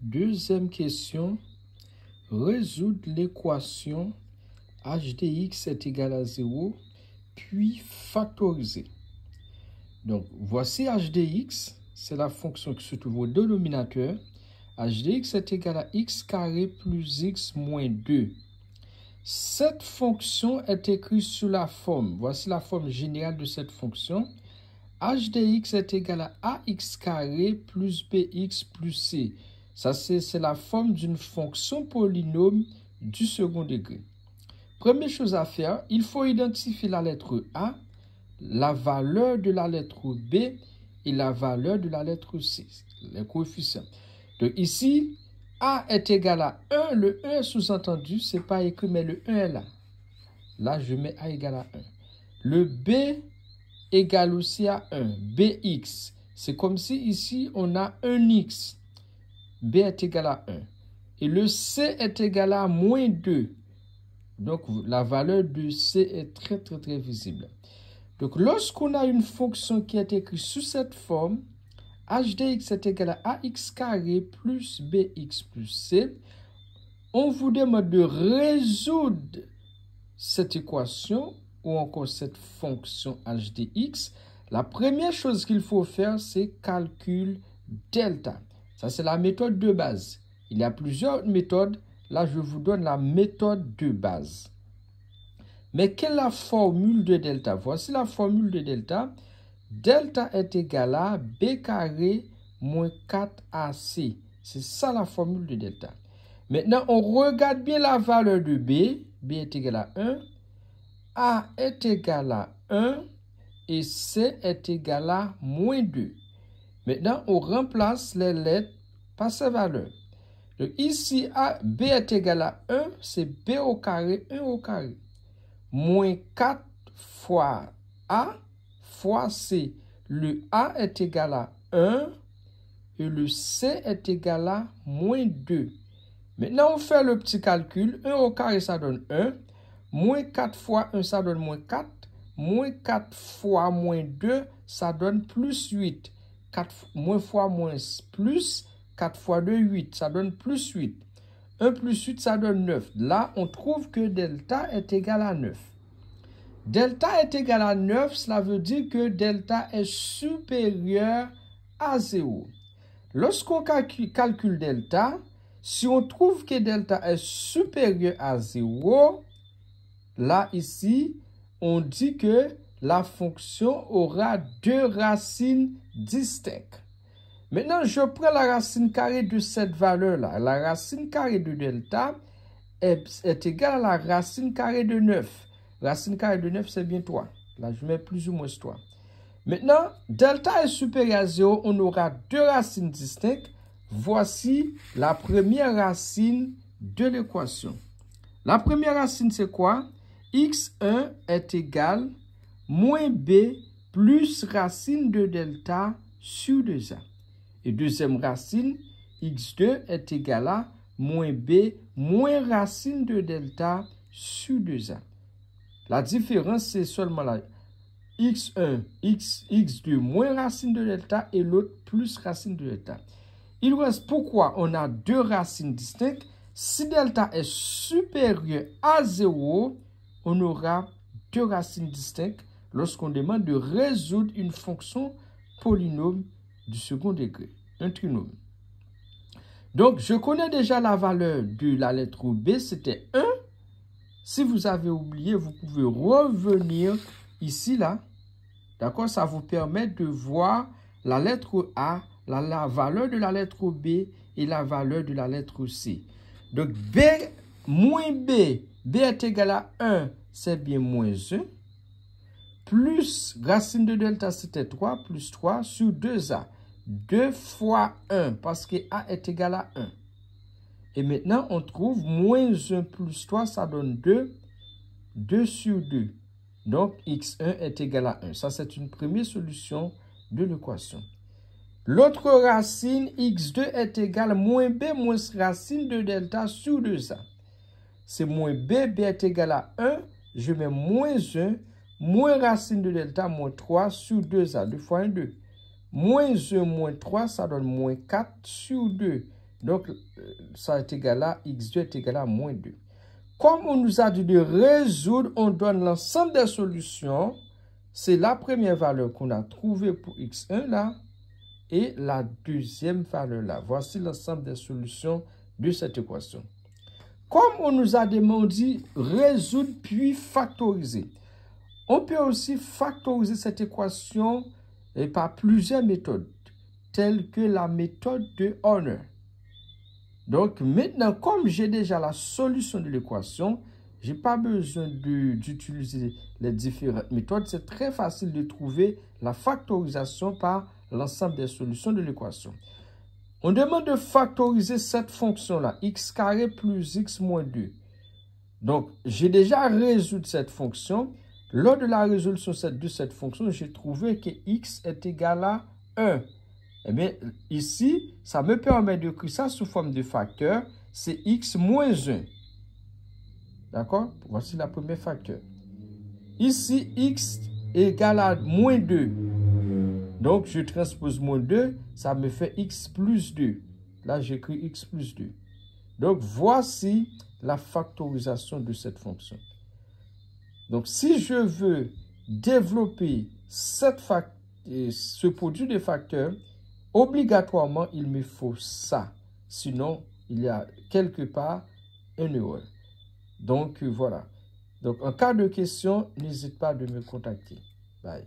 Deuxième question, résoudre l'équation h de x est égal à 0, puis factoriser. Donc, voici h de x, c'est la fonction qui se trouve au dénominateur. H de x est égal à x carré plus x moins 2. Cette fonction est écrite sous la forme. Voici la forme générale de cette fonction. H de x est égal à ax carré plus bx plus c. Ça, c'est la forme d'une fonction polynôme du second degré. Première chose à faire, il faut identifier la lettre A, la valeur de la lettre B et la valeur de la lettre C, les coefficients. Donc ici, A est égal à 1. Le 1 sous-entendu, ce n'est pas écrit, mais le 1 est là. Là, je mets A égale à 1. Le B égale aussi à 1. Bx, c'est comme si ici, on a un x. B est égal à 1. Et le C est égal à moins 2. Donc, la valeur de C est très visible. Donc, lorsqu'on a une fonction qui est écrite sous cette forme, h de x est égal à ax carré plus bx plus c, on vous demande de résoudre cette équation ou encore cette fonction h de x. La première chose qu'il faut faire, c'est calcul delta. Ça, c'est la méthode de base. Il y a plusieurs méthodes. Là, je vous donne la méthode de base. Mais quelle est la formule de delta? Voici la formule de delta. Delta est égal à b carré moins 4ac. C'est ça la formule de delta. Maintenant, on regarde bien la valeur de b. B est égal à 1. A est égal à 1. Et C est égal à moins 2. Maintenant, on remplace les lettres par ces valeurs. Donc ici, B est égal à 1, c'est B au carré, 1 au carré. Moins 4 fois A fois C. Le A est égal à 1 et le C est égal à moins 2. Maintenant, on fait le petit calcul. 1 au carré, ça donne 1. Moins 4 fois 1, ça donne moins 4. Moins 4 fois moins 2, ça donne plus 8. 4, moins fois moins plus, 4 fois 2, 8. Ça donne plus 8. 1 plus 8, ça donne 9. Là, on trouve que delta est égal à 9. Delta est égal à 9, cela veut dire que delta est supérieur à 0. Lorsqu'on calcule delta, si on trouve que delta est supérieur à 0, là, ici, on dit que la fonction aura deux racines distinctes. Maintenant, je prends la racine carrée de cette valeur-là. La racine carrée de delta est égale à la racine carrée de 9. Racine carrée de 9, c'est bien 3. Là, je mets plus ou moins 3. Maintenant, delta est supérieur à 0. On aura deux racines distinctes. Voici la première racine de l'équation. La première racine, c'est quoi? X1 est égal à moins b plus racine de delta sur 2a. Et deuxième racine, x2 est égal à moins b moins racine de delta sur 2a. La différence, c'est seulement la x1, x2 moins racine de delta et l'autre plus racine de delta. Il reste pourquoi on a deux racines distinctes. Si delta est supérieur à 0, on aura deux racines distinctes lorsqu'on demande de résoudre une fonction polynôme du second degré, un trinôme. Donc, je connais déjà la valeur de la lettre B, c'était 1. Si vous avez oublié, vous pouvez revenir ici, là. D'accord? Ça vous permet de voir la lettre A, la valeur de la lettre B et la valeur de la lettre C. Donc, B moins B, B est égal à 1, c'est bien moins 1. Plus racine de delta, c'était 3, plus 3 sur 2A. 2 fois 1, parce que A est égal à 1. Et maintenant, on trouve moins 1 plus 3, ça donne 2. 2 sur 2. Donc, x1 est égal à 1. Ça, c'est une première solution de l'équation. L'autre racine, x2 est égal à moins b moins racine de delta sur 2a. C'est moins b, b est égal à 1. Je mets moins 1, moins racine de delta, moins 3 sur 2a. 2 fois 1, 2. Moins 1, moins 3, ça donne moins 4 sur 2. Donc, ça est égal à x2 est égal à moins 2. Comme on nous a dit de résoudre, on donne l'ensemble des solutions. C'est la première valeur qu'on a trouvée pour x1 là et la deuxième valeur là. Voici l'ensemble des solutions de cette équation. Comme on nous a demandé résoudre puis factoriser, on peut aussi factoriser cette équation par plusieurs méthodes, telles que la méthode de Horner. Donc maintenant, comme j'ai déjà la solution de l'équation, je n'ai pas besoin d'utiliser les différentes méthodes. C'est très facile de trouver la factorisation par l'ensemble des solutions de l'équation. On demande de factoriser cette fonction-là, x carré plus x moins 2. Donc, j'ai déjà résolu cette fonction. Lors de la résolution de cette fonction, j'ai trouvé que x est égal à 1. Eh bien, ici, ça me permet d'écrire ça sous forme de facteur. C'est x moins 1. D'accord? Voici la première facteur. Ici, x est égal à moins 2. Donc, je transpose moins 2, ça me fait x plus 2. Là, j'écris x plus 2. Donc, voici la factorisation de cette fonction. Donc, si je veux développer ce produit de facteurs, obligatoirement, il me faut ça. Sinon, il y a quelque part une erreur. Donc, voilà. Donc, en cas de question, n'hésite pas de me contacter. Bye.